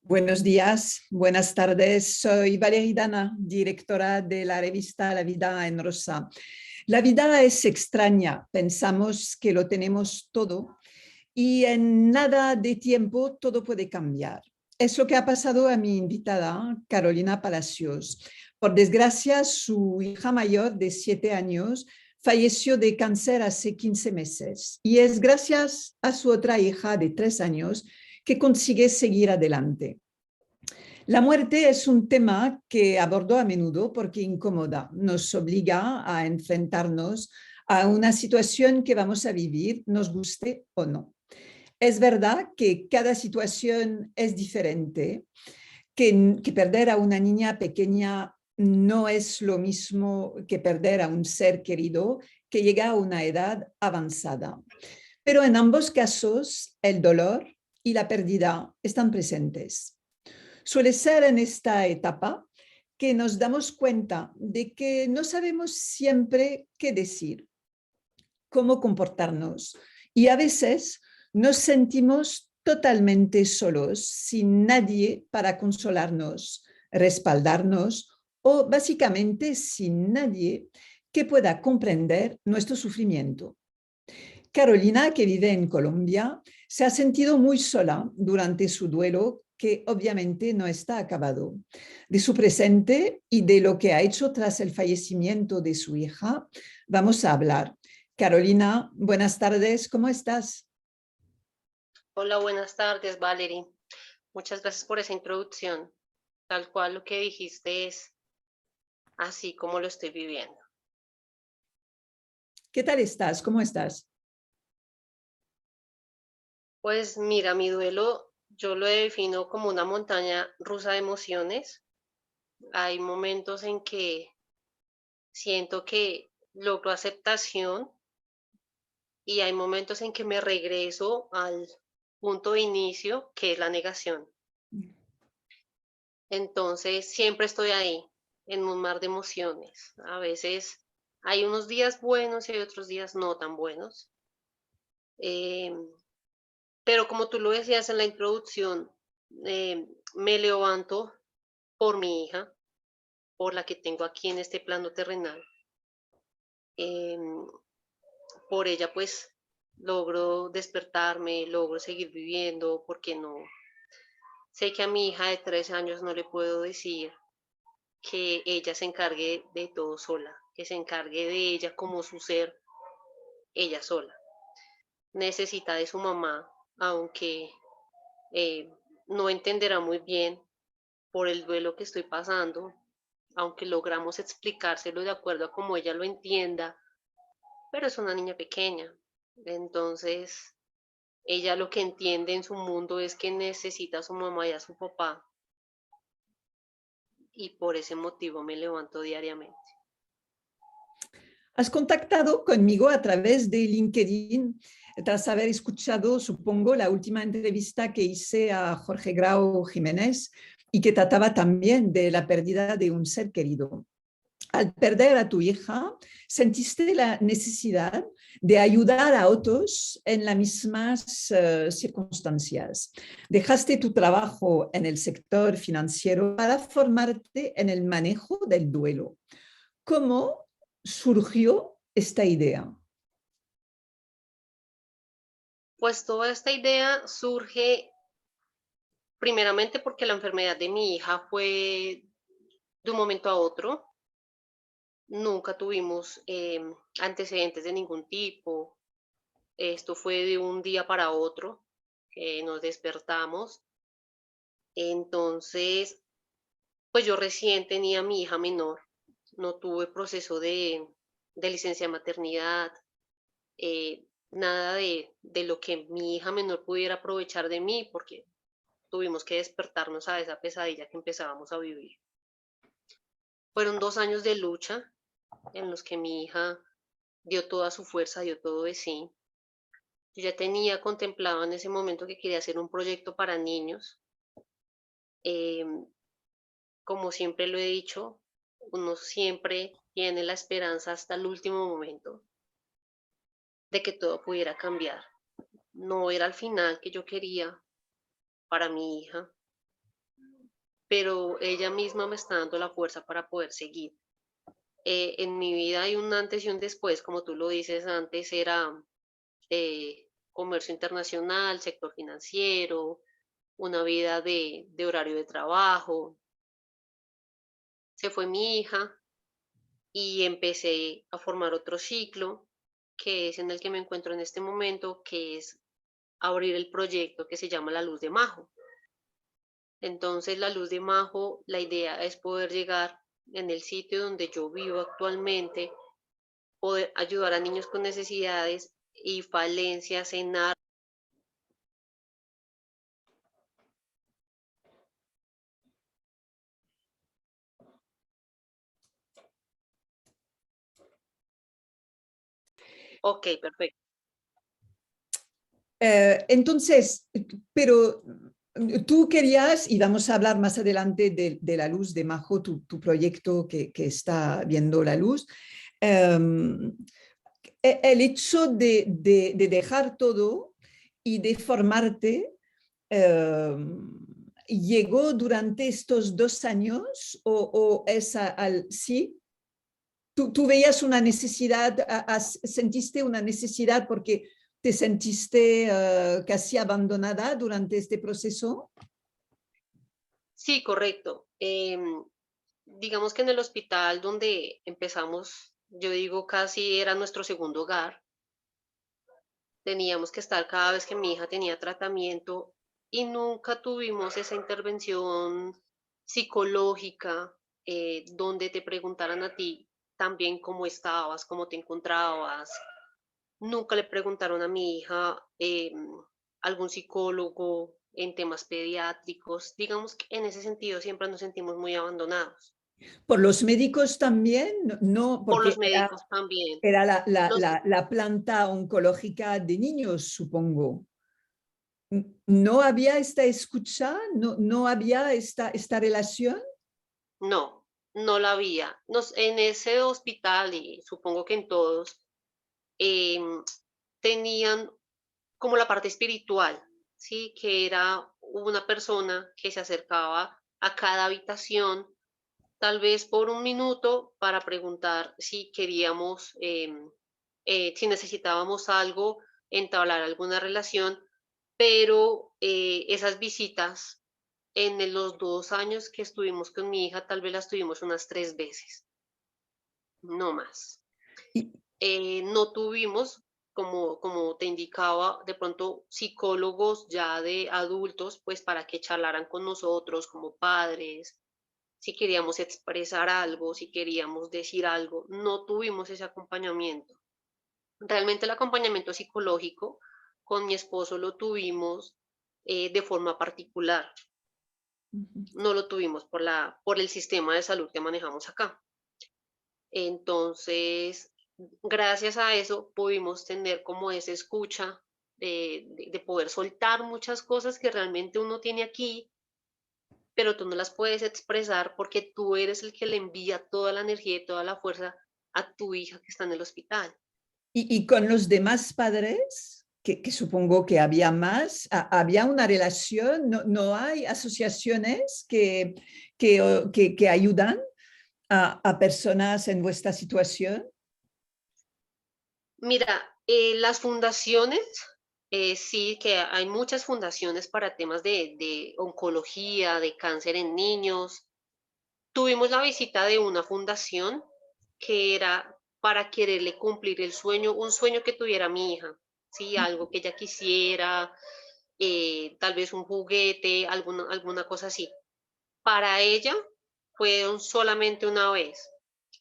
Buenos días, buenas tardes. Soy Valerie Dana, directora de la revista La Vida en Rosa. La vida es extraña, pensamos que lo tenemos todo y en nada de tiempo todo puede cambiar. Es lo que ha pasado a mi invitada, Carolina Palacios. Por desgracia, su hija mayor de 7 años falleció de cáncer hace 15 meses y es gracias a su otra hija de 3 años que consigue seguir adelante. La muerte es un tema que abordo a menudo porque incomoda, nos obliga a enfrentarnos a una situación que vamos a vivir, nos guste o no. Es verdad que cada situación es diferente, que perder a una niña pequeña no es lo mismo que perder a un ser querido que llega a una edad avanzada. Pero en ambos casos, el dolor y la pérdida están presentes. Suele ser en esta etapa que nos damos cuenta de que no sabemos siempre qué decir, cómo comportarnos y a veces nos sentimos totalmente solos, sin nadie para consolarnos, respaldarnos o básicamente sin nadie que pueda comprender nuestro sufrimiento. Carolina, que vive en Colombia, se ha sentido muy sola durante su duelo, que obviamente no está acabado. De su presente y de lo que ha hecho tras el fallecimiento de su hija, vamos a hablar. Carolina, buenas tardes, ¿cómo estás? Hola, buenas tardes, Valerie. Muchas gracias por esa introducción. Tal cual lo que dijiste es así como lo estoy viviendo. ¿Qué tal estás? ¿Cómo estás? Pues mira, mi duelo yo lo defino como una montaña rusa de emociones. Hay momentos en que siento que logro aceptación y hay momentos en que me regreso al punto de inicio, que es la negación. Entonces, siempre estoy ahí, en un mar de emociones. A veces hay unos días buenos y hay otros días no tan buenos. Em, pero como tú lo decías en la introducción, me levanto por mi hija, por la que tengo aquí en este plano terrenal. Em, por ella, pues, logro despertarme, logro seguir viviendo, porque no. Sé que a mi hija de 3 años no le puedo decir que ella se encargue de todo sola, que se encargue de ella como su ser, ella sola. Necesita de su mamá, aunque eh, no entenderá muy bien por el duelo que estoy pasando, aunque logramos explicárselo de acuerdo a cómo ella lo entienda, pero es una niña pequeña. Entonces, ella lo que entiende en su mundo es que necesita a su mamá y a su papá, y por ese motivo me levanto diariamente. Has contactado conmigo a través de LinkedIn tras haber escuchado, supongo, la última entrevista que hice a Jorge Grau Jiménez y que trataba también de la pérdida de un ser querido. Al perder a tu hija, sentiste la necesidad de ayudar a otros en las mismas circunstancias. Dejaste tu trabajo en el sector financiero para formarte en el manejo del duelo. ¿Cómo surgió esta idea? Pues toda esta idea surge primeramente porque la enfermedad de mi hija fue de un momento a otro. Nunca tuvimos antecedentes de ningún tipo. Esto fue de un día para otro que nos despertamos. Entonces, pues yo recién tenía a mi hija menor. No tuve proceso de licencia de maternidad, nada de lo que mi hija menor pudiera aprovechar de mí, porque tuvimos que despertarnos a esa pesadilla que empezábamos a vivir. Fueron 2 años de lucha en los que mi hija dio toda su fuerza, dio todo de sí. Yo ya tenía contemplado en ese momento que quería hacer un proyecto para niños. Em, Como siempre lo he dicho, uno siempre tiene la esperanza hasta el último momento de que todo pudiera cambiar. No era el final que yo quería para mi hija, pero ella misma me está dando la fuerza para poder seguir. En mi vida hay un antes y un después, como tú lo dices, antes era comercio internacional, sector financiero, una vida de horario de trabajo. Se fue mi hija y empecé a formar otro ciclo, que es en el que me encuentro en este momento, que es abrir el proyecto que se llama La Luz de Majo. Entonces, La Luz de Majo, la idea es poder llegar en el sitio donde yo vivo actualmente, poder ayudar a niños con necesidades y falencias en áreas. Ok, perfecto. Entonces, pero tú querías, y vamos a hablar más adelante de La Luz de Majo, tu proyecto que está viendo la luz, el hecho de dejar todo y de formarte, ¿llegó durante estos 2 años o es sí? ¿Tú veías una necesidad, sentiste una necesidad porque te sentiste casi abandonada durante este proceso? Sí, correcto. Digamos que en el hospital donde empezamos, yo digo casi era nuestro segundo hogar, teníamos que estar cada vez que mi hija tenía tratamiento y nunca tuvimos esa intervención psicológica donde te preguntaran a ti también cómo estabas, cómo te encontrabas. Nunca le preguntaron a mi hija algún psicólogo en temas pediátricos. Digamos que en ese sentido siempre nos sentimos muy abandonados. ¿Por los médicos también? No, Por porque los médicos también. era Los, la planta oncológica de niños, supongo. ¿No había esta escucha? ¿No había esta relación? no, no la había. En ese hospital, y supongo que en todos, em, tenían como la parte espiritual, ¿sí? Que era una persona que se acercaba a cada habitación, tal vez por un minuto, para preguntar si queríamos, si necesitábamos algo, entablar alguna relación, pero esas visitas en los 2 años que estuvimos con mi hija, tal vez las tuvimos unas 3 veces, no más. Y, No tuvimos, como te indicaba, de pronto psicólogos ya de adultos, pues para que charlaran con nosotros como padres, si queríamos expresar algo, si queríamos decir algo, no tuvimos ese acompañamiento. Realmente el acompañamiento psicológico con mi esposo lo tuvimos de forma particular, no lo tuvimos por el sistema de salud que manejamos acá. Entonces, gracias a eso pudimos tener como esa escucha de poder soltar muchas cosas que realmente uno tiene aquí, pero tú no las puedes expresar porque tú eres el que le envía toda la energía y toda la fuerza a tu hija que está en el hospital. y con los demás padres, que supongo que había más, había una relación, no hay asociaciones que ayudan a personas en vuestra situación. Mira, las fundaciones, sí que hay muchas fundaciones para temas de oncología, de cáncer en niños. Tuvimos la visita de una fundación que era para quererle cumplir el sueño, un sueño que tuviera mi hija, ¿sí? Algo que ella quisiera, tal vez un juguete, alguna cosa así. Para ella fueron solamente una vez.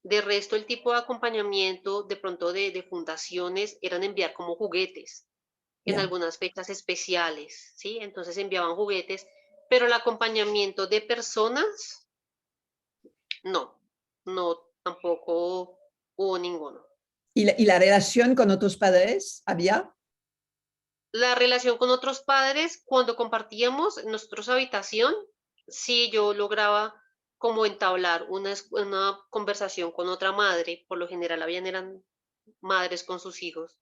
De resto, el tipo de acompañamiento de pronto de fundaciones eran enviar como juguetes en Ya. algunas fechas especiales, ¿sí? Entonces enviaban juguetes, pero el acompañamiento de personas no, no, tampoco hubo ninguno. ¿Y la relación con otros padres había? La relación con otros padres, cuando compartíamos nuestra habitación, sí yo lograba como entablar una conversación con otra madre, por lo general eran madres con sus hijos,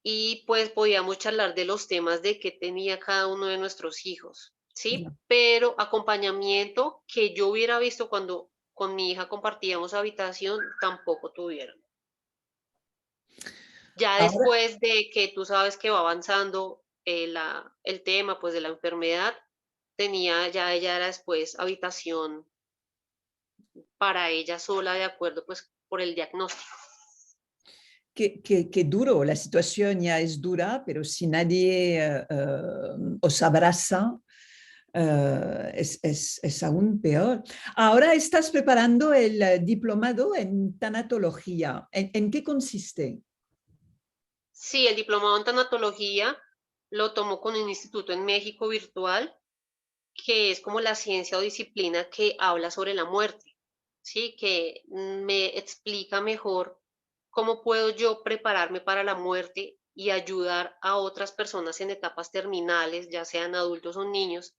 y pues podíamos charlar de los temas de qué tenía cada uno de nuestros hijos, ¿sí? Ya. Pero acompañamiento que yo hubiera visto cuando con mi hija compartíamos habitación, tampoco tuvieron. Ya Ahora, después de que tú sabes que va avanzando el tema pues de la enfermedad, ya ella era después habitación para ella sola de acuerdo pues por el diagnóstico. qué duro, la situación ya es dura, pero si nadie os abraza, es aún peor. Ahora estás preparando el diplomado en tanatología. ¿En qué consiste? Sí, el diplomado en tanatología lo tomó con un instituto en México virtual, que es como la ciencia o disciplina que habla sobre la muerte, ¿sí? Que me explica mejor cómo puedo yo prepararme para la muerte y ayudar a otras personas en etapas terminales, ya sean adultos o niños,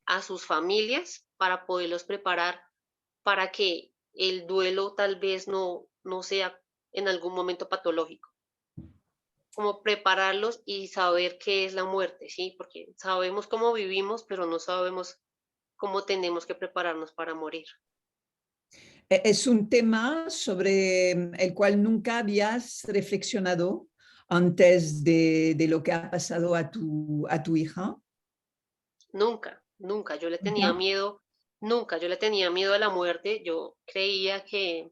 a sus familias para poderlos preparar para que el duelo tal vez no sea en algún momento patológico, como prepararlos y saber qué es la muerte, ¿sí? Porque sabemos cómo vivimos, pero no sabemos cómo tenemos que prepararnos para morir. Es un tema sobre el cual nunca habías reflexionado antes de lo que ha pasado a tu hija. Nunca, nunca, yo le tenía ¿Ya? miedo, nunca, yo le tenía miedo a la muerte. Yo creía que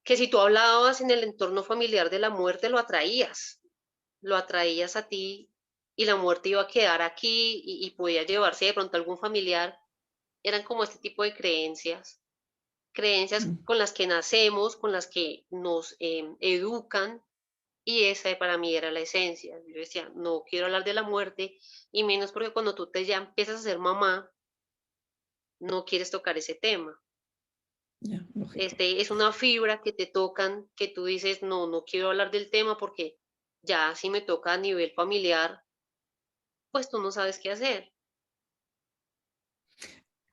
si tú hablabas en el entorno familiar de la muerte, lo atraías a ti y la muerte iba a quedar aquí y podía llevarse de pronto algún familiar. Eran como este tipo de creencias, creencias Mm. con las que nacemos, con las que nos educan, y esa para mí era la esencia. Yo decía, no quiero hablar de la muerte, y menos porque cuando tú te ya empiezas a ser mamá, no quieres tocar ese tema. Ya, lógico. Es una fibra que te tocan, que tú dices, no quiero hablar del tema porque ya si me toca a nivel familiar, pues tú no sabes qué hacer.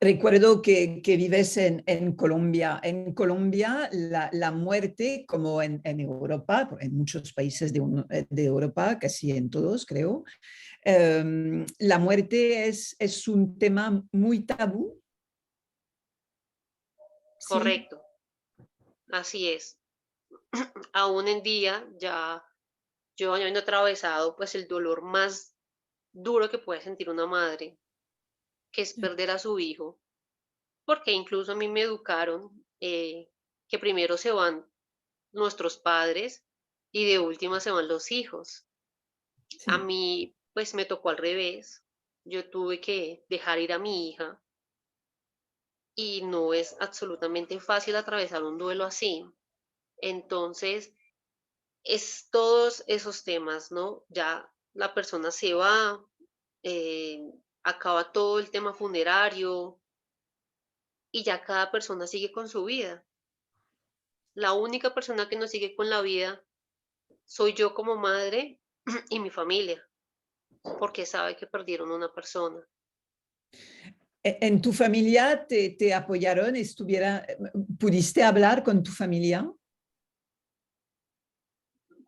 Recuerdo que vives en Colombia. En Colombia, la muerte, como en Europa, en muchos países de Europa, casi en todos, creo, la muerte es un tema muy tabú. Sí, Correcto, así es. Aún en día, ya yo habiendo atravesado pues el dolor más duro que puede sentir una madre, que es ya, perder a su hijo, porque incluso a mí me educaron que primero se van nuestros padres y de última se van los hijos. A sí. mí, pues me tocó al revés. Yo tuve que dejar ir a mi hija y no es absolutamente fácil atravesar un duelo así. Entonces, es todos esos temas, ¿no? Ya la persona se va, eh, acaba todo el tema funerario y ya cada persona sigue con su vida. La única persona que no sigue con la vida soy yo como madre y mi familia, porque sabe que perdieron una persona. ¿En tu familia te apoyaron? ¿Pudiste hablar con tu familia?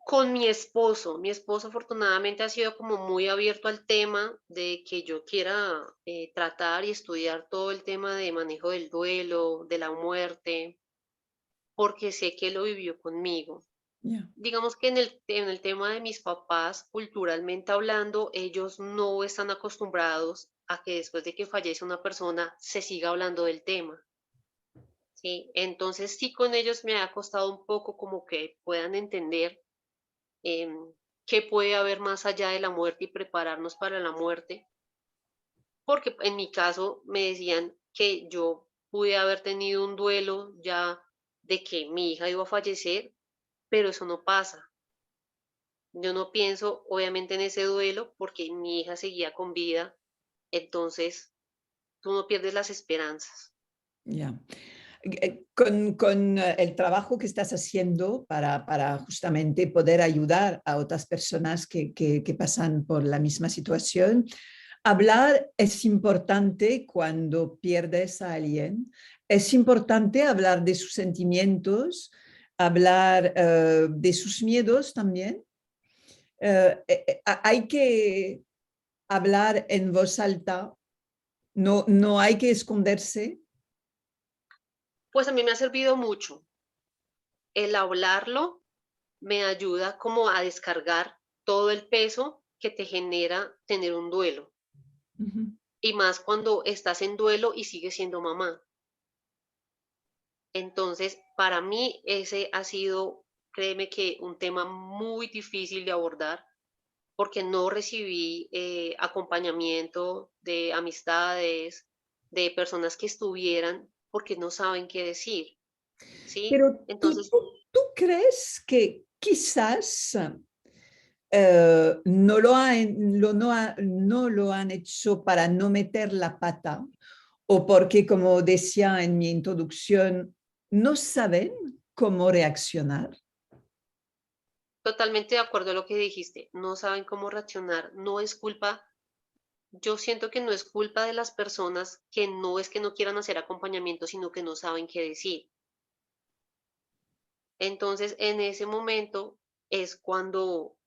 Con mi esposo afortunadamente ha sido como muy abierto al tema de que yo quiera tratar y estudiar todo el tema de manejo del duelo, de la muerte, porque sé que lo vivió conmigo. Ya. Digamos que en el tema de mis papás, culturalmente hablando, ellos no están acostumbrados a que después de que fallece una persona se siga hablando del tema. ¿Sí? Entonces sí con ellos me ha costado un poco como que puedan entender qué puede haber más allá de la muerte y prepararnos para la muerte, porque en mi caso me decían que yo pude haber tenido un duelo ya de que mi hija iba a fallecer, pero eso no pasa. Yo no pienso obviamente en ese duelo porque mi hija seguía con vida, entonces tú no pierdes las esperanzas. Ya. Con el trabajo que estás haciendo para justamente poder ayudar a otras personas que pasan por la misma situación, hablar es importante cuando pierdes a alguien. Es importante hablar de sus sentimientos, hablar de sus miedos también. Hay que hablar en voz alta No, no hay que esconderse. Pues a mí me ha servido mucho. El hablarlo me ayuda como a descargar todo el peso que te genera tener un duelo. Ujú. Y más cuando estás en duelo y sigues siendo mamá. Entonces, para mí ese ha sido, créeme que un tema muy difícil de abordar porque no recibí acompañamiento de amistades, de personas que estuvieran, porque no saben qué decir, ¿sí? Pero Entonces, ¿tú crees que quizás no lo han hecho para no meter la pata o porque, como decía en mi introducción, no saben cómo reaccionar? totalmente de acuerdo a lo que dijiste, no saben cómo reaccionar, no es culpa, yo siento que no es culpa de las personas que no es que no quieran hacer acompañamiento, sino que no saben qué decir. Entonces, en ese momento es cuando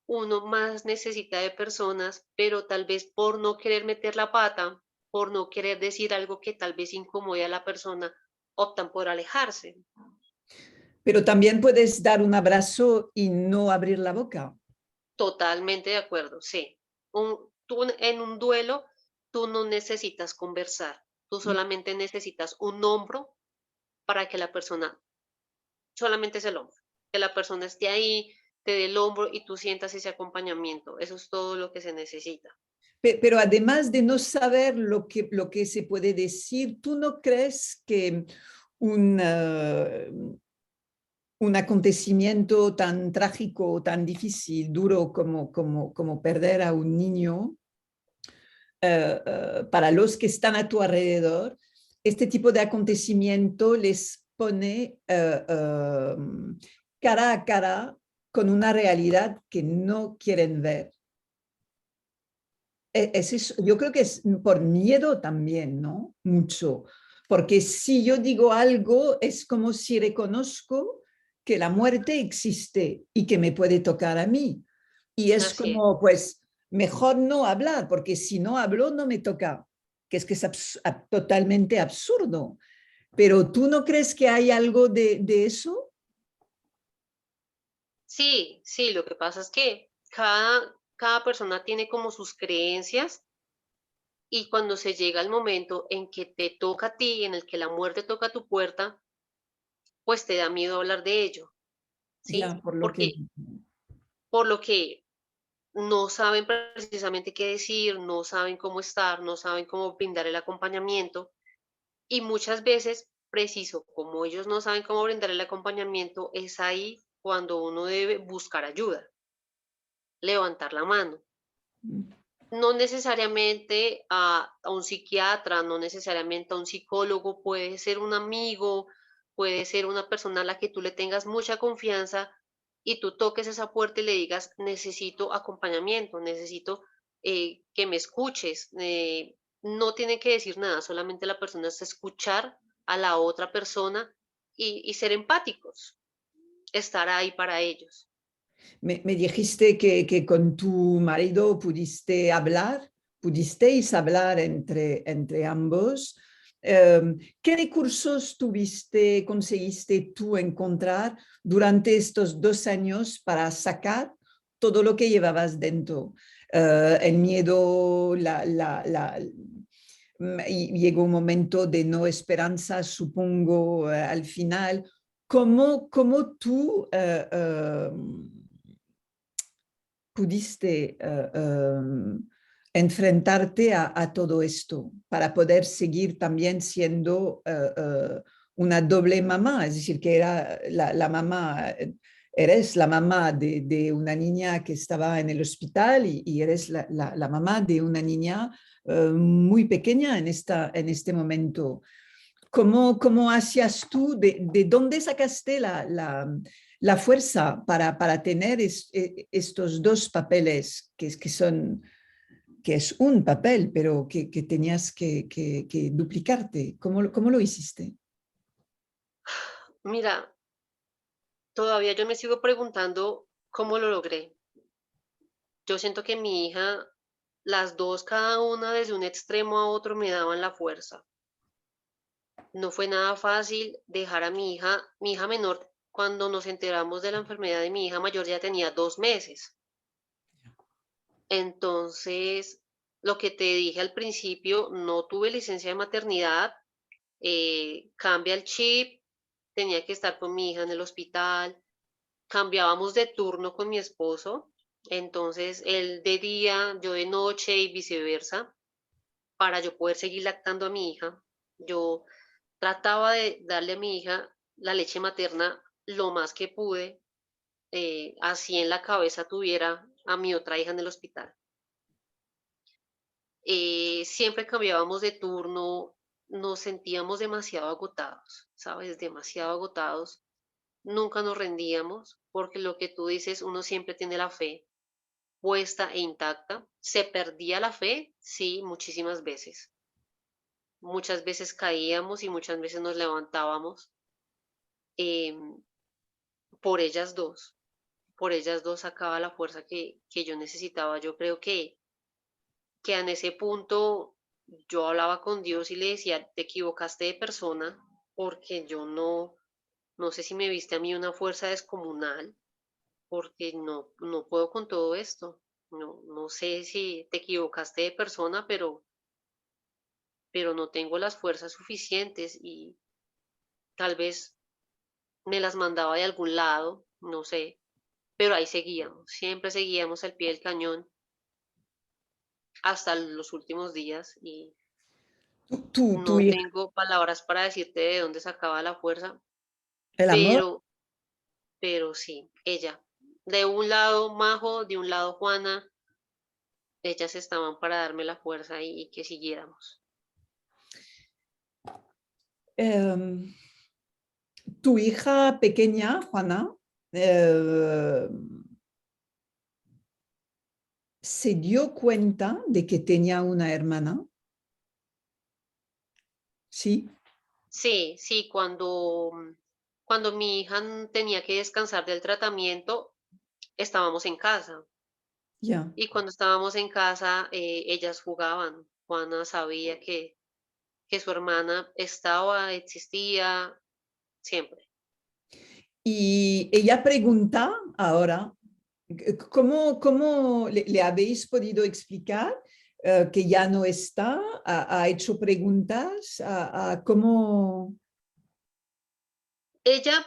uno más necesita de personas, pero tal vez por no querer meter la pata, por no querer decir algo que tal vez incomode a la persona, optan por alejarse. Pero también puedes dar un abrazo y no abrir la boca. Totalmente de acuerdo, sí. Tú en un duelo, tú no necesitas conversar, tú solamente necesitas un hombro para que la persona, solamente es el hombro, que la persona esté ahí, te dé el hombro y tú sientas ese acompañamiento. Eso es todo lo que se necesita. Pero además de no saber lo que se puede decir, ¿tú no crees que un, un acontecimiento tan trágico, tan difícil, duro como perder a un niño, para los que están a tu alrededor, este tipo de acontecimiento les pone cara a cara con una realidad que no quieren ver? Yo creo que es por miedo también, ¿no? Mucho. Porque si yo digo algo, es como si reconozco que la muerte existe y que me puede tocar a mí. Y es Así es. como, pues, mejor no hablar, porque si no hablo, no me toca. Que es totalmente absurdo. Pero ¿tú no crees que hay algo de eso? Sí, sí, lo que pasa es que cada persona tiene como sus creencias y cuando se llega el momento en que te toca a ti, en el que la muerte toca a tu puerta, pues te da miedo hablar de ello, ¿sí? Ya, por lo que... Por lo que no saben precisamente qué decir, no saben cómo estar, no saben cómo brindar el acompañamiento y muchas veces, preciso, como ellos no saben cómo brindar el acompañamiento, es ahí cuando uno debe buscar ayuda, levantar la mano. No necesariamente a un psiquiatra, no necesariamente a un psicólogo, puede ser un amigo, puede ser una persona a la que tú le tengas mucha confianza y tú toques esa puerta y le digas, necesito acompañamiento, necesito que me escuches. No tiene que decir nada, solamente la persona es escuchar a la otra persona y ser empáticos, estar ahí para ellos. Me dijiste que con tu marido pudisteis hablar entre ambos. ¿Qué recursos conseguiste tú encontrar durante estos 2 años para sacar todo lo que llevabas dentro? El miedo, y llegó un momento de no esperanza, supongo, al final. ¿Cómo tú pudiste enfrentarte a todo esto para poder seguir también siendo una doble mamá? Es decir, que era la mamá, eres la mamá de una niña que estaba en el hospital y eres la mamá de una niña muy pequeña en este momento. ¿Cómo hacías tú? ¿De dónde sacaste la fuerza para tener estos dos papeles que es un papel, pero que tenías que duplicarte? ¿Cómo lo hiciste? Mira, todavía yo me sigo preguntando cómo lo logré. Yo siento que mi hija las dos, cada una desde un extremo a otro, me daban la fuerza. No fue nada fácil dejar a mi hija menor, cuando nos enteramos de la enfermedad de mi hija mayor ya tenía 2 meses. Entonces, lo que te dije al principio, no tuve licencia de maternidad, cambia el chip, tenía que estar con mi hija en el hospital, cambiábamos de turno con mi esposo, entonces él de día, yo de noche y viceversa, para yo poder seguir lactando a mi hija. Yo trataba de darle a mi hija la leche materna lo más que pude, así en la cabeza tuviera a mi otra hija en el hospital. Siempre cambiábamos de turno, nos sentíamos demasiado agotados, ¿sabes? Demasiado agotados. Nunca nos rendíamos, porque lo que tú dices, uno siempre tiene la fe puesta e intacta. ¿Se perdía la fe? Sí, muchísimas veces. Muchas veces caíamos y muchas veces nos levantábamos, em, por ellas dos sacaba la fuerza que yo necesitaba. Yo creo que en ese punto yo hablaba con Dios y le decía, te equivocaste de persona, porque yo no sé si me viste a mí una fuerza descomunal, porque no puedo con todo esto. No sé si te equivocaste de persona, pero no tengo las fuerzas suficientes, y tal vez me las mandaba de algún lado, no sé, pero ahí seguíamos, siempre seguíamos al pie del cañón hasta los últimos días, y Tu no hija, tengo palabras para decirte de dónde sacaba la fuerza, el amor, pero, pero sí, ella. De un lado Majo, de un lado Juana, ellas estaban para darme la fuerza y que siguiéramos. em, tu hija pequeña, Juana, eh, se dio cuenta de que tenía una hermana, ¿sí? Sí, sí, cuando mi hija tenía que descansar del tratamiento, estábamos en casa. Ya. Y cuando estábamos en casa, ellas jugaban. Juana sabía que su hermana estaba, existía, siempre. Y ella pregunta ahora, ¿cómo le habéis podido explicar que ya no está? ¿Ha hecho preguntas? ¿Cómo? Ella,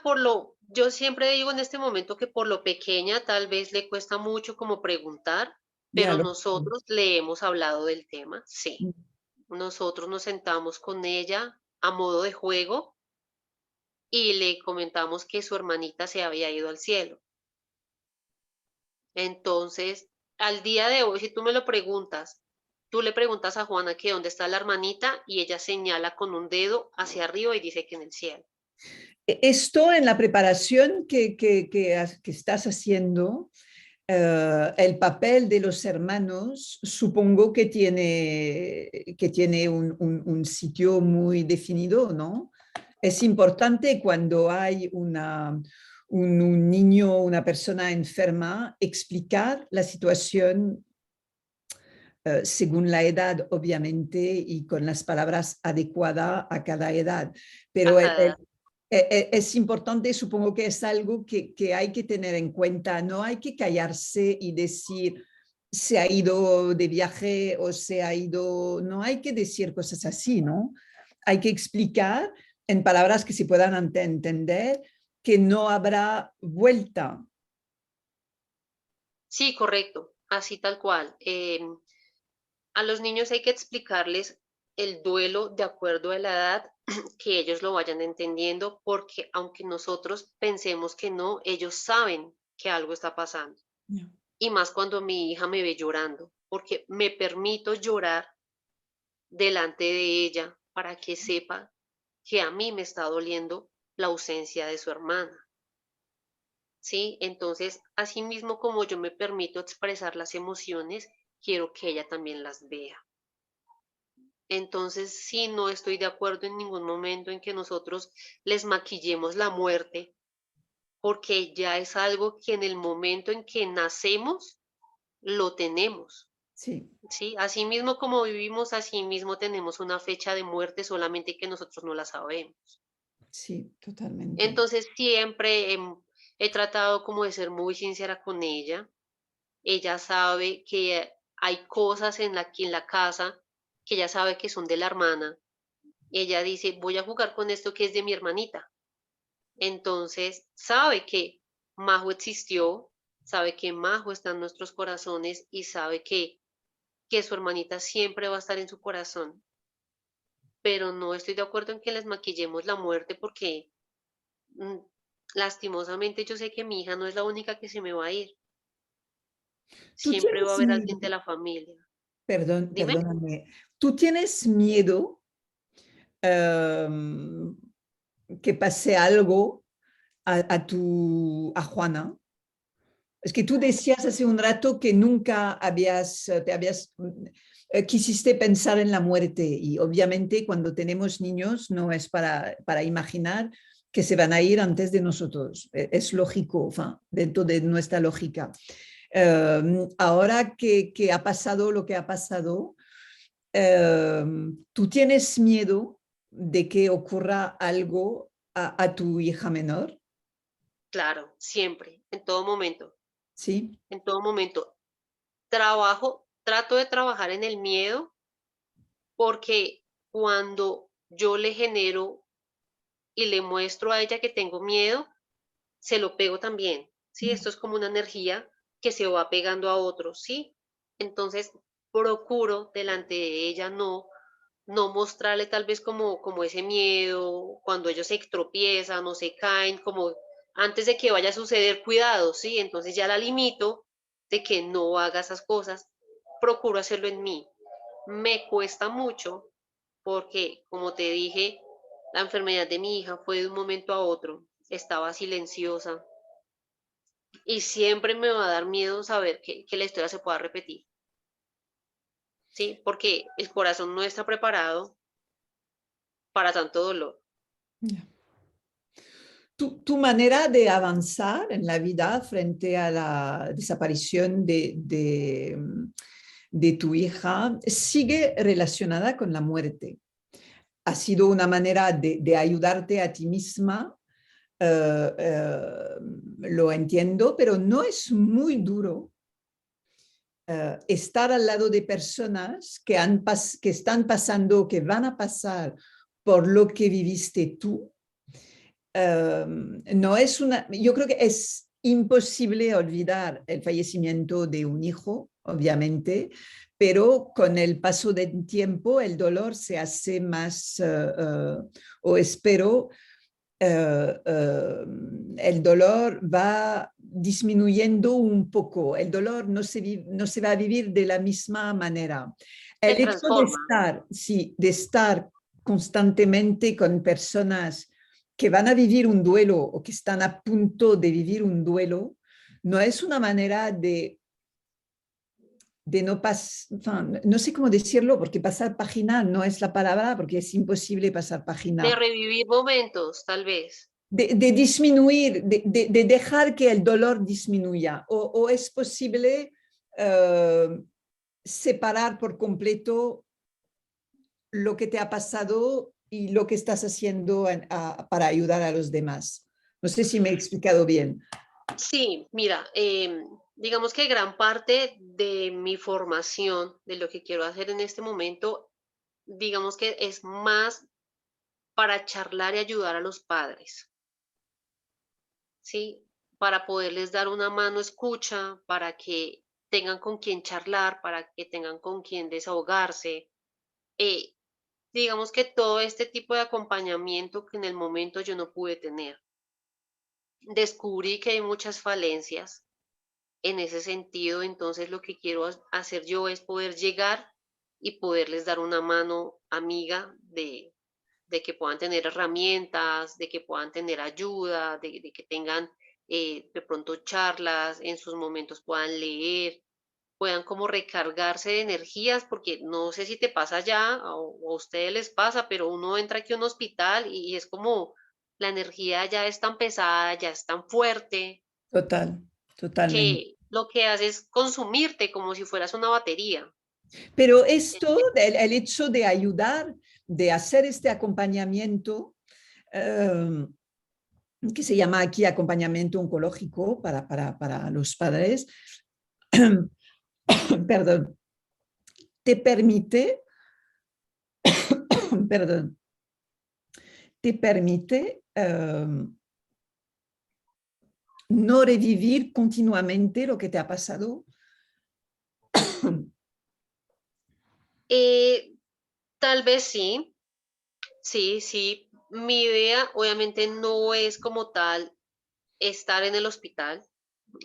yo siempre digo en este momento que por lo pequeña tal vez le cuesta mucho como preguntar, Ya pero lo... nosotros le hemos hablado del tema, sí. Nosotros nos sentamos con ella a modo de juego y le comentamos que su hermanita se había ido al cielo. Entonces, al día de hoy, si tú me lo preguntas, tú le preguntas a Juana que dónde está la hermanita y ella señala con un dedo hacia arriba y dice que en el cielo. Esto en la preparación que estás haciendo, el papel de los hermanos, supongo que tiene un sitio muy definido, ¿no? Es importante cuando hay un niño, una persona enferma, explicar la situación según la edad, obviamente, y con las palabras adecuadas a cada edad. A Pero cada edad. es importante, supongo que es algo que hay que tener en cuenta. No hay que callarse y decir se ha ido de viaje o se ha ido, no hay que decir cosas así, ¿no? Hay que explicar en palabras que se puedan entender que no habrá vuelta. Sí, correcto, así tal cual. A los niños hay que explicarles el duelo de acuerdo a la edad, que ellos lo vayan entendiendo, porque aunque nosotros pensemos que no, ellos saben que algo está pasando. Yeah. Y más cuando mi hija me ve llorando, porque me permito llorar delante de ella para que sepa que a mí me está doliendo la ausencia de su hermana. ¿Sí? Entonces, así mismo como yo me permito expresar las emociones, quiero que ella también las vea. Entonces, sí, no estoy de acuerdo en ningún momento en que nosotros les maquillemos la muerte, porque ya es algo que en el momento en que nacemos lo tenemos. Sí, ¿sí? Así mismo como vivimos, así mismo tenemos una fecha de muerte, solamente que nosotros no la sabemos. sí, totalmente. Entonces siempre he tratado como de ser muy sincera con ella. Ella sabe que hay cosas en la casa que ella sabe que son de la hermana. Ella dice, voy a jugar con esto que es de mi hermanita. Entonces sabe que Majo existió, sabe que Majo está en nuestros corazones y sabe que su hermanita siempre va a estar en su corazón. Pero no estoy de acuerdo en que les maquillemos la muerte porque mm, lastimosamente yo sé que mi hija no es la única que se me va a ir. ¿Tú Siempre va a tienes haber alguien de miedo? la familia. Dime. Perdóname. ¿Tú tienes miedo em, que pase algo a Juana? Es que tú decías hace un rato que nunca quisiste pensar en la muerte y obviamente cuando tenemos niños no es para imaginar que se van a ir antes de nosotros. Es lógico, dentro de nuestra lógica. Ahora que ha pasado lo que ha pasado, ¿tú tienes miedo de que ocurra algo a tu hija menor? Claro, siempre, ¿Sí? en todo momento. Trato de trabajar en el miedo porque cuando yo le genero y le muestro a ella que tengo miedo, se lo pego también, ¿sí? Esto es como una energía que se va pegando a otros, ¿sí? Entonces, procuro delante de ella no mostrarle tal vez como ese miedo, cuando ellos se tropiezan o se caen, como antes de que vaya a suceder, cuidado, ¿sí? Entonces ya la limito de que no haga esas cosas, procuro hacerlo en mí. Me cuesta mucho porque, como te dije, la enfermedad de mi hija fue de un momento a otro, estaba silenciosa y siempre me va a dar miedo saber que la historia se pueda repetir, ¿sí? Porque el corazón no está preparado para tanto dolor. Ya. Tu manera de avanzar en la vida frente a la desaparición de tu hija sigue relacionada con la muerte. Ha sido una manera de ayudarte a ti misma, lo entiendo, pero no es muy duro estar al lado de personas que están pasando, que van a pasar por lo que viviste tú. No es una, yo creo que es imposible olvidar el fallecimiento de un hijo, obviamente, pero con el paso del tiempo el dolor se hace más, o espero, el dolor va disminuyendo un poco, el dolor no se va a vivir de la misma manera. Se El hecho de transforma. estar, sí, de estar constantemente con personas que van a vivir un duelo o que están a punto de vivir un duelo, no es una manera de no pasar, no sé cómo decirlo, porque pasar página no es la palabra, porque es imposible pasar De página, revivir momentos, tal vez. de disminuir, de dejar que el dolor disminuya, o es posible eh, separar por completo lo que te ha pasado y lo que estás haciendo para ayudar a los demás. No sé si me he explicado bien. Sí, mira, digamos que gran parte de mi formación, de lo que quiero hacer en este momento, digamos que es más para charlar y ayudar a los padres, ¿sí? Para poderles dar una mano escucha, para que tengan con quién charlar, para que tengan con quién desahogarse. Eh, digamos que todo este tipo de acompañamiento que en el momento yo no pude tener. Descubrí que hay muchas falencias en ese sentido, entonces lo que quiero hacer yo es poder llegar y poderles dar una mano amiga de que puedan tener herramientas, de que puedan tener ayuda, de que tengan de pronto charlas, en sus momentos puedan leer, puedan como recargarse de energías, porque no sé si te pasa ya o a ustedes les pasa, pero uno entra aquí a un hospital y es como la energía ya es tan pesada, ya es tan fuerte, Total, totalmente. que lo que hace es consumirte como si fueras una batería. Pero esto, el hecho de ayudar, de hacer este acompañamiento, eh, que se llama aquí acompañamiento oncológico para los padres, perdón, te permite, perdón, te permite no revivir continuamente lo que te ha pasado. Tal vez sí, sí, sí. Mi idea obviamente no es como tal estar en el hospital,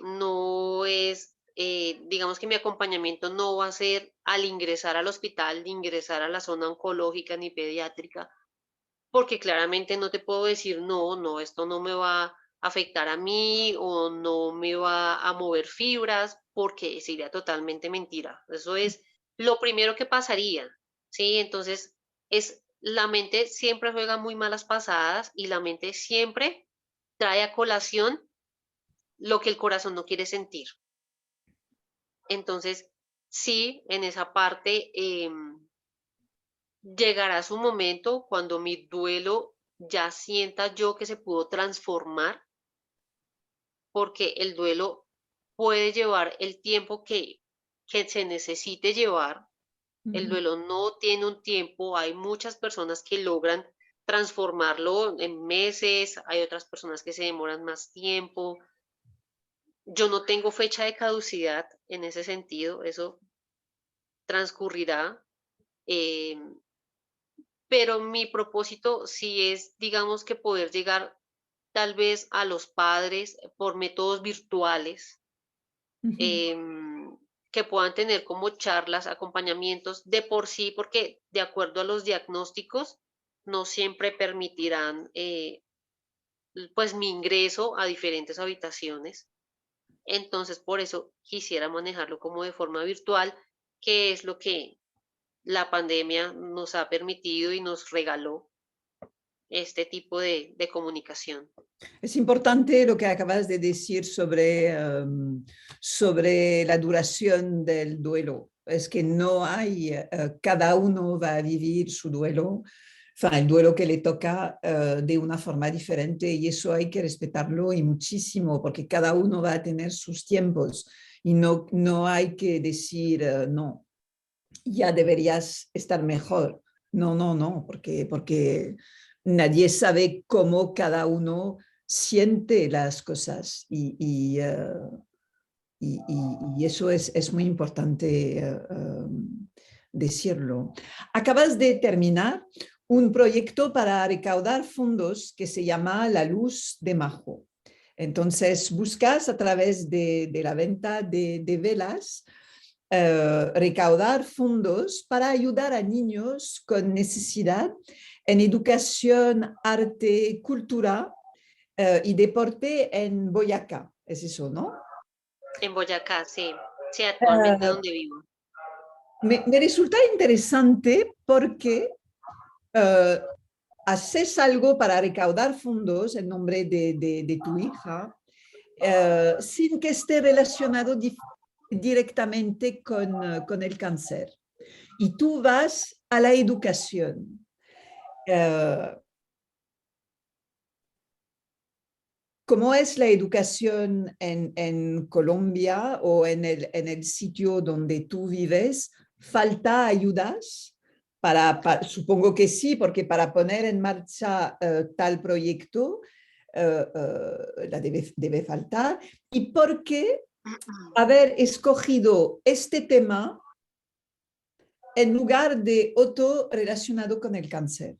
no es, digamos que mi acompañamiento no va a ser al ingresar al hospital, ni ingresar a la zona oncológica ni pediátrica, porque claramente no te puedo decir, no, no, esto no me va a afectar a mí o no me va a mover fibras, porque sería totalmente mentira. Eso es lo primero que pasaría, ¿sí? Entonces, la mente siempre juega muy malas pasadas y la mente siempre trae a colación lo que el corazón no quiere sentir. Entonces, sí, en esa parte llegará su momento cuando mi duelo ya sienta yo que se pudo transformar, porque el duelo puede llevar el tiempo que se necesite llevar. El duelo no tiene un tiempo. Hay muchas personas que logran transformarlo en meses, hay otras personas que se demoran más tiempo. Yo no tengo fecha de caducidad en ese sentido, eso transcurrirá. eh, pero mi propósito sí es, digamos, que poder llegar tal vez a los padres por métodos virtuales, em, que puedan tener como charlas, acompañamientos de por sí, porque de acuerdo a los diagnósticos, no siempre permitirán pues mi ingreso a diferentes habitaciones. Entonces, por eso quisiera manejarlo como de forma virtual, que es lo que la pandemia nos ha permitido y nos regaló este tipo de comunicación. Es importante lo que acabas de decir sobre la duración del duelo. Es que no hay, cada uno va a vivir su duelo, el duelo que le toca de una forma diferente y eso hay que respetarlo y muchísimo porque cada uno va a tener sus tiempos y no hay que decir, no, ya deberías estar mejor. No, no, no, porque nadie sabe cómo cada uno siente las cosas y eso es muy importante decirlo. Acabas de terminar un proyecto para recaudar fondos que se llama La Luz de Majo. Entonces, buscas a través de la venta de velas recaudar fondos para ayudar a niños con necesidad en educación, arte, cultura y deporte en Boyacá. Es eso, ¿no? En Boyacá, sí, sí, actualmente Uh, donde vivo. me resulta interesante porque uh, haces algo para recaudar fondos en nombre de tu hija sin que esté relacionado directamente con el cáncer. Y tú vas a la educación. Uh, ¿Cómo es la educación en Colombia o en el sitio donde tú vives? ¿Falta ayudas? Supongo que sí, porque para poner en marcha tal proyecto debe faltar. ¿Y por qué haber escogido este tema en lugar de otro relacionado con el cáncer?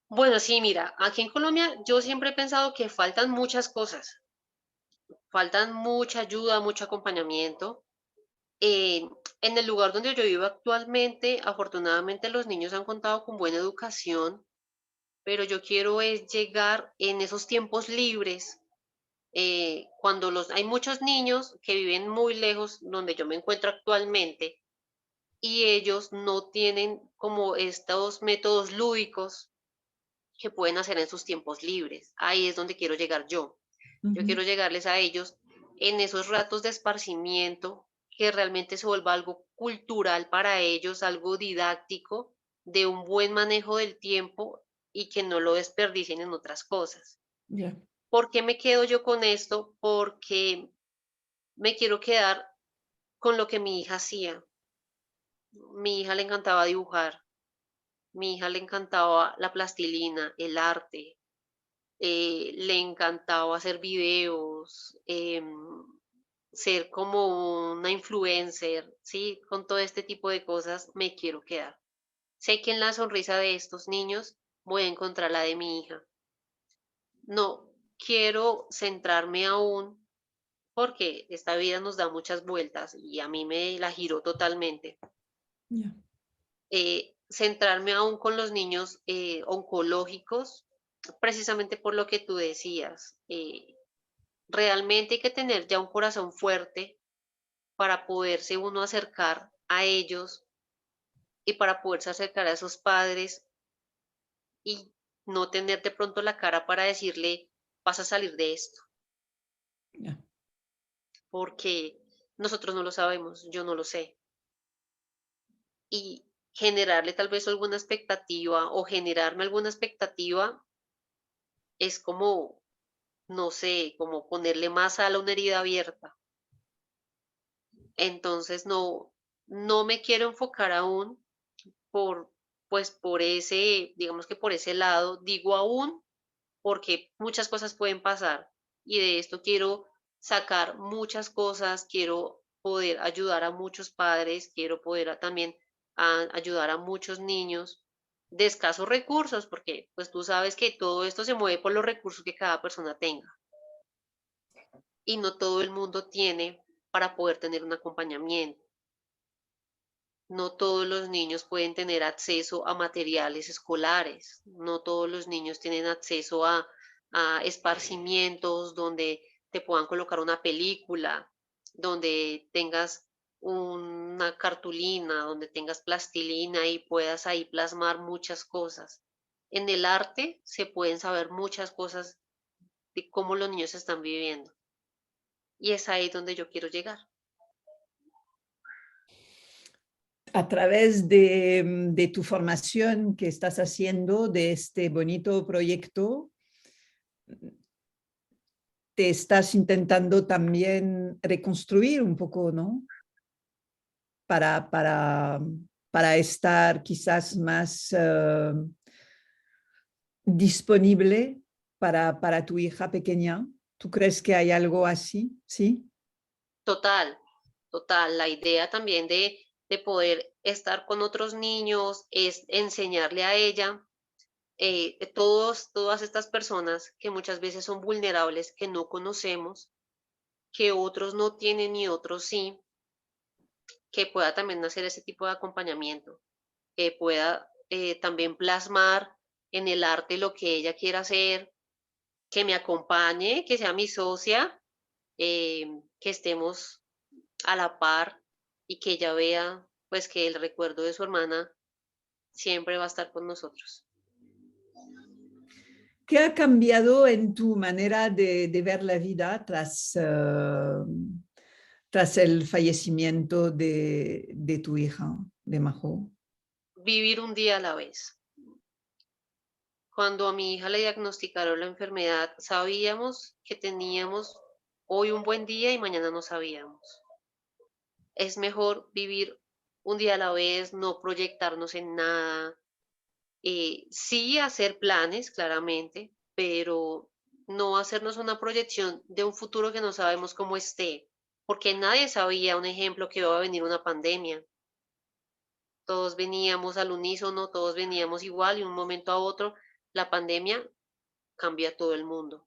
Bueno, sí, mira, aquí en Colombia yo siempre he pensado que faltan muchas cosas, faltan mucha ayuda, mucho acompañamiento. Eh, en el lugar donde yo vivo actualmente, afortunadamente los niños han contado con buena educación, pero yo quiero es llegar en esos tiempos libres, cuando hay muchos niños que viven muy lejos donde yo me encuentro actualmente y ellos no tienen como estos métodos lúdicos que pueden hacer en sus tiempos libres. Ahí es donde quiero llegar yo. Yo Ujú. quiero llegarles a ellos en esos ratos de esparcimiento, que realmente se vuelva algo cultural para ellos, algo didáctico, de un buen manejo del tiempo y que no lo desperdicien en otras cosas. Ya, ¿Por qué me quedo yo con esto? Porque me quiero quedar con lo que mi hija hacía. Mi hija le encantaba dibujar, mi hija le encantaba la plastilina, el arte, le encantaba hacer videos, ser como una influencer, ¿sí? Con todo este tipo de cosas me quiero quedar. Sé que en la sonrisa de estos niños voy a encontrar la de mi hija. No quiero centrarme aún porque esta vida nos da muchas vueltas y a mí me la giró totalmente. ya. Centrarme aún con los niños oncológicos, precisamente por lo que tú decías. Realmente hay que tener ya un corazón fuerte para poderse uno acercar a ellos y para poderse acercar a esos padres y no tener de pronto la cara para decirle, vas a salir de esto, Ya. porque nosotros no lo sabemos, yo no lo sé. Y generarle tal vez alguna expectativa o generarme alguna expectativa es como, no sé, como ponerle más sal a una herida abierta. Entonces no me quiero enfocar aún por, pues por ese, digamos que por ese lado, digo aún porque muchas cosas pueden pasar y de esto quiero sacar muchas cosas, quiero poder ayudar a muchos padres, quiero poder también ayudar a muchos niños de escasos recursos, porque pues tú sabes que todo esto se mueve por los recursos que cada persona tenga y no todo el mundo tiene para poder tener un acompañamiento. No todos los niños pueden tener acceso a materiales escolares, no todos los niños tienen acceso a esparcimientos donde te puedan colocar una película, donde tengas una cartulina, donde tengas plastilina y puedas ahí plasmar muchas cosas. En el arte se pueden saber muchas cosas de cómo los niños están viviendo y es ahí donde yo quiero llegar. A través de tu formación que estás haciendo de este bonito proyecto, te estás intentando también reconstruir un poco, ¿no? Para, para, para estar quizás más disponible para tu hija pequeña. ¿Tú crees que hay algo así? ¿Sí? Total, total. La idea también de poder estar con otros niños es enseñarle a ella, todas estas personas que muchas veces son vulnerables, que no conocemos, que otros no tienen y otros sí, que pueda también hacer ese tipo de acompañamiento, que pueda también plasmar en el arte lo que ella quiera hacer, que me acompañe, que sea mi socia, que estemos a la par y que ella vea pues que el recuerdo de su hermana siempre va a estar con nosotros. ¿Qué ha cambiado en tu manera de ver la vida tras el fallecimiento de tu hija, de Majo? Vivir un día a la vez. Cuando a mi hija le diagnosticaron la enfermedad, sabíamos que teníamos hoy un buen día y mañana no sabíamos. Es mejor vivir un día a la vez, no proyectarnos en nada, sí hacer planes, claramente, pero no hacernos una proyección de un futuro que no sabemos cómo esté, porque nadie sabía, un ejemplo, que iba a venir una pandemia. Todos veníamos al unísono, todos veníamos igual y de un momento a otro la pandemia cambió a todo el mundo.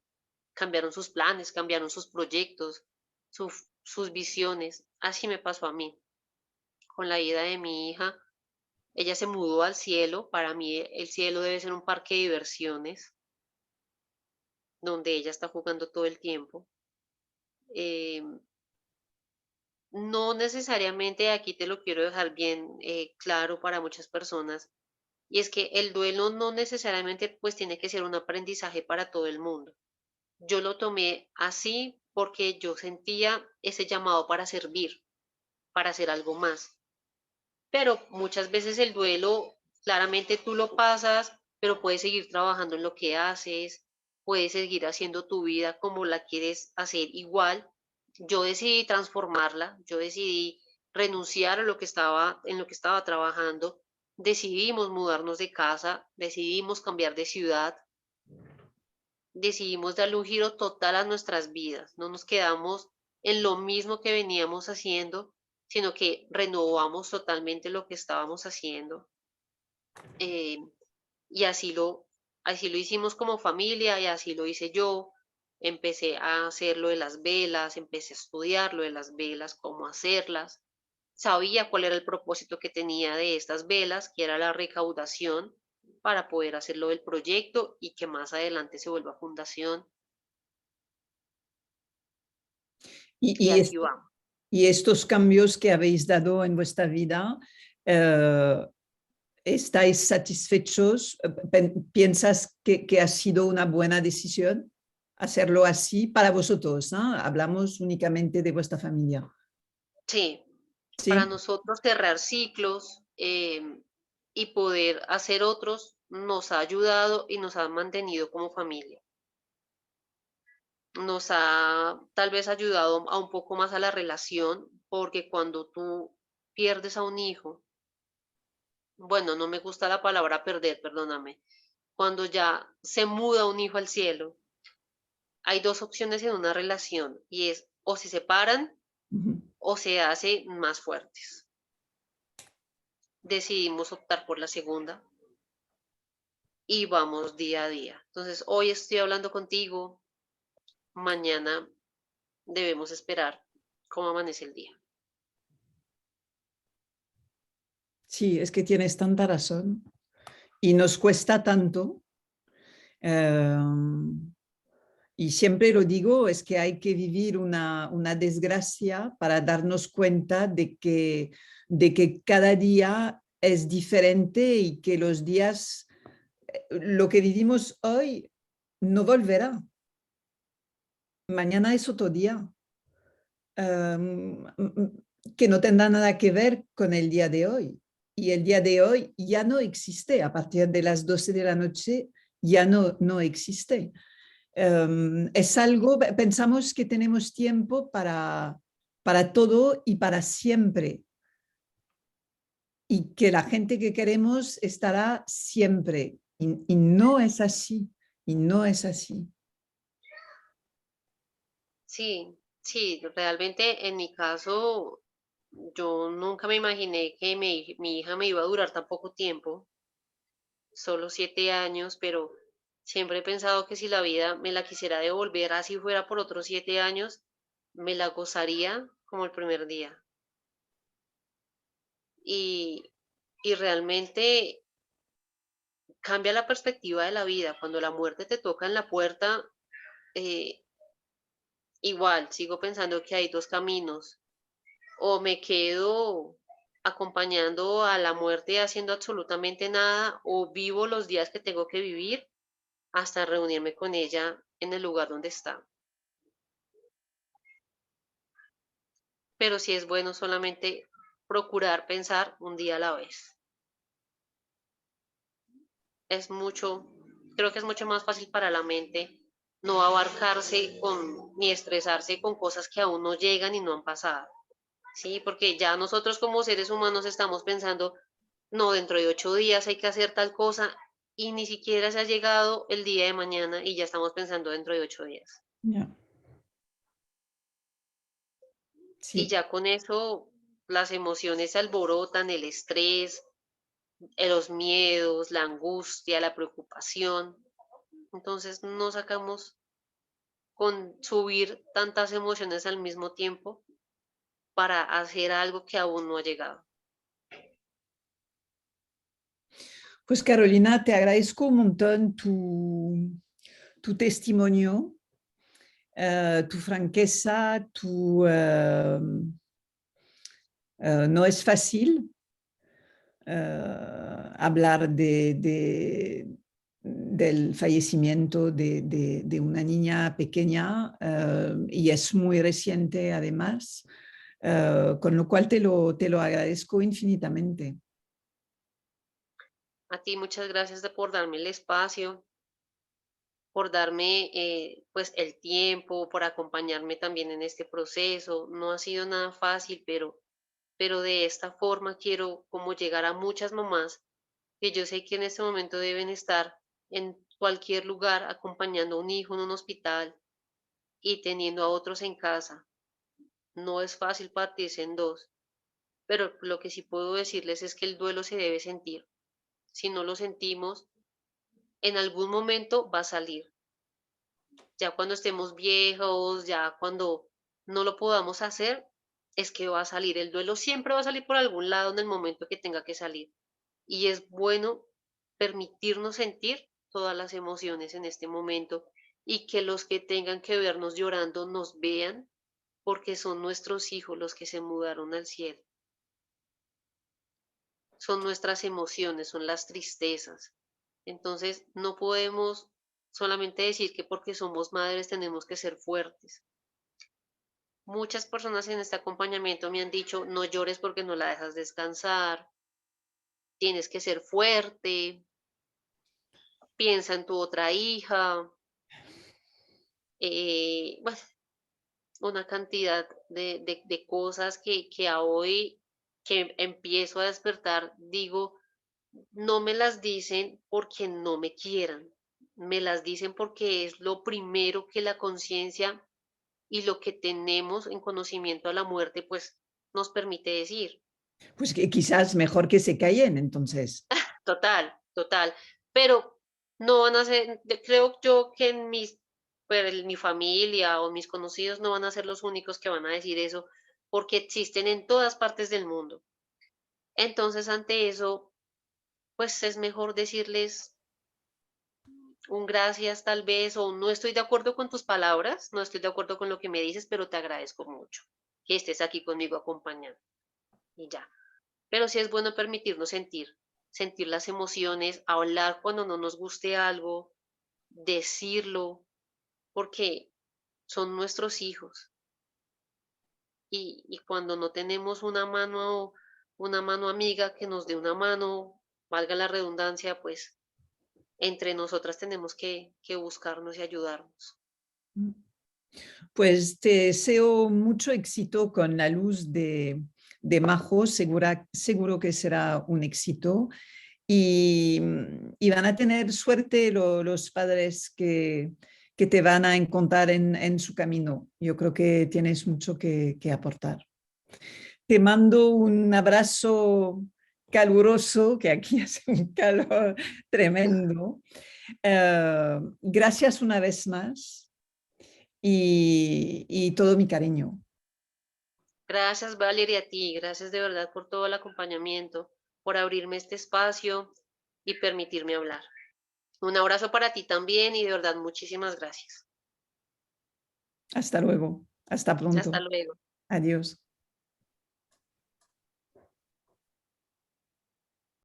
Cambiaron sus planes, cambiaron sus proyectos, sus visiones. Así me pasó a mí con la ida de mi hija. Ella se mudó al cielo. Para mí el cielo debe ser un parque de diversiones donde ella está jugando todo el tiempo. Eh, no necesariamente, aquí te lo quiero dejar bien claro para muchas personas, y es que el duelo no necesariamente pues tiene que ser un aprendizaje para todo el mundo. Yo lo tomé así porque yo sentía ese llamado para servir, para hacer algo más. Pero muchas veces el duelo, claramente tú lo pasas, pero puedes seguir trabajando en lo que haces, puedes seguir haciendo tu vida como la quieres hacer igual. Yo decidí transformarla, yo decidí renunciar a lo que estaba, en lo que estaba trabajando, decidimos mudarnos de casa, decidimos cambiar de ciudad, decidimos darle un giro total a nuestras vidas, no nos quedamos en lo mismo que veníamos haciendo, sino que renovamos totalmente lo que estábamos haciendo. eh, y así lo hicimos como familia y así lo hice yo. Empecé a hacer lo de las velas, empecé a estudiar lo de las velas, cómo hacerlas. Sabía cuál era el propósito que tenía de estas velas, que era la recaudación para poder hacerlo del proyecto y que más adelante se vuelva fundación. Y, Y y, aquí est- vamos. y estos cambios que habéis dado en vuestra vida, eh, ¿estáis satisfechos? ¿Piensas que ha sido una buena decisión hacerlo así para vosotros, ¿no? Hablamos únicamente de vuestra familia. Sí, para Sí. nosotros cerrar ciclos y poder hacer otros nos ha ayudado y nos ha mantenido como familia. Nos ha tal vez ayudado a un poco más a la relación, porque cuando tú pierdes a un hijo, bueno, no me gusta la palabra perder, perdóname, cuando ya se muda un hijo al cielo, hay dos opciones en una relación y es o se separan Ujú. o se hacen más fuertes. Decidimos optar por la segunda y vamos día a día. Entonces, hoy estoy hablando contigo, mañana debemos esperar cómo amanece el día. Sí, es que tienes tanta razón. Y nos cuesta tanto. eh, y siempre lo digo, es que hay que vivir una desgracia para darnos cuenta de que cada día es diferente y que los días, lo que vivimos hoy no volverá. Mañana es otro día, que no tendrá nada que ver con el día de hoy. Y el día de hoy ya no existe. A partir de las 12 de la noche ya no existe. Es algo, pensamos que tenemos tiempo para todo y para siempre. Y que la gente que queremos estará siempre. Y no es así. Y no es así. Sí, sí, realmente en mi caso, yo nunca me imaginé que mi hija me iba a durar tan poco tiempo, solo 7 años, pero siempre he pensado que si la vida me la quisiera devolver, así fuera por otros 7 años, me la gozaría como el primer día. Y, y realmente cambia la perspectiva de la vida. Cuando la muerte te toca en la puerta, eh, igual sigo pensando que hay dos caminos. O me quedo acompañando a la muerte haciendo absolutamente nada, o vivo los días que tengo que vivir hasta reunirme con ella en el lugar donde está. Pero sí es bueno solamente procurar pensar un día a la vez. Es mucho, creo que es mucho más fácil para la mente no abarcarse con, ni estresarse con cosas que aún no llegan y no han pasado. Sí, porque ya nosotros como seres humanos estamos pensando, no, dentro de 8 días hay que hacer tal cosa y ni siquiera se ha llegado el día de mañana y ya estamos pensando dentro de 8 días. Ya. Y Sí. ya con eso las emociones se alborotan, el estrés, los miedos, la angustia, la preocupación. Entonces no sacamos con subir tantas emociones al mismo tiempo para hacer algo que aún no ha llegado. Pues Carolina, te agradezco un montón tu testimonio, tu franqueza, no es fácil hablar del fallecimiento de una niña pequeña y es muy reciente además, con lo cual te lo agradezco infinitamente. A ti muchas gracias por darme el espacio, por darme pues el tiempo, por acompañarme también en este proceso. No ha sido nada fácil, pero de esta forma quiero como llegar a muchas mamás que yo sé que en este momento deben estar en cualquier lugar acompañando a un hijo en un hospital y teniendo a otros en casa. No es fácil partirse en dos, pero lo que sí puedo decirles es que el duelo se debe sentir. Si no lo sentimos, en algún momento va a salir. Ya cuando estemos viejos, ya cuando no lo podamos hacer, es que va a salir. El duelo siempre va a salir por algún lado en el momento que tenga que salir. Y es bueno permitirnos sentir todas las emociones en este momento y que los que tengan que vernos llorando nos vean porque son nuestros hijos los que se mudaron al cielo. Son nuestras emociones, son las tristezas. Entonces, no podemos solamente decir que porque somos madres tenemos que ser fuertes. Muchas personas en este acompañamiento me han dicho, no llores porque no la dejas descansar, tienes que ser fuerte, piensa en tu otra hija, bueno, una cantidad de cosas que a hoy que empiezo a despertar, digo, no me las dicen porque no me quieran, me las dicen porque es lo primero que la conciencia y lo que tenemos en conocimiento a la muerte, pues nos permite decir. Pues que quizás mejor que se callen entonces. Total, total. Pero no van a ser, creo yo que pues, en mi familia o mis conocidos no van a ser los únicos que van a decir eso, porque existen en todas partes del mundo. Entonces, ante eso, pues es mejor decirles un gracias tal vez, o no estoy de acuerdo con tus palabras, no estoy de acuerdo con lo que me dices, pero te agradezco mucho que estés aquí conmigo acompañando. Y ya. Pero sí es bueno permitirnos sentir, sentir las emociones, hablar cuando no nos guste algo, decirlo, porque son nuestros hijos. Y cuando no tenemos una mano amiga que nos dé una mano, valga la redundancia, pues entre nosotras tenemos que buscarnos y ayudarnos. Pues te deseo mucho éxito con la luz de Majo, seguro que será un éxito. Y, y van a tener suerte los padres que te van a encontrar en su camino. Yo creo que tienes mucho que aportar. Te mando un abrazo caluroso, que aquí hace un calor tremendo. Gracias una vez más y todo mi cariño. Gracias, Valeria, a ti, gracias de verdad por todo el acompañamiento, por abrirme este espacio y permitirme hablar. Un abrazo para ti también y de verdad muchísimas gracias. Hasta luego. Hasta Hasta pronto. luego. Adiós.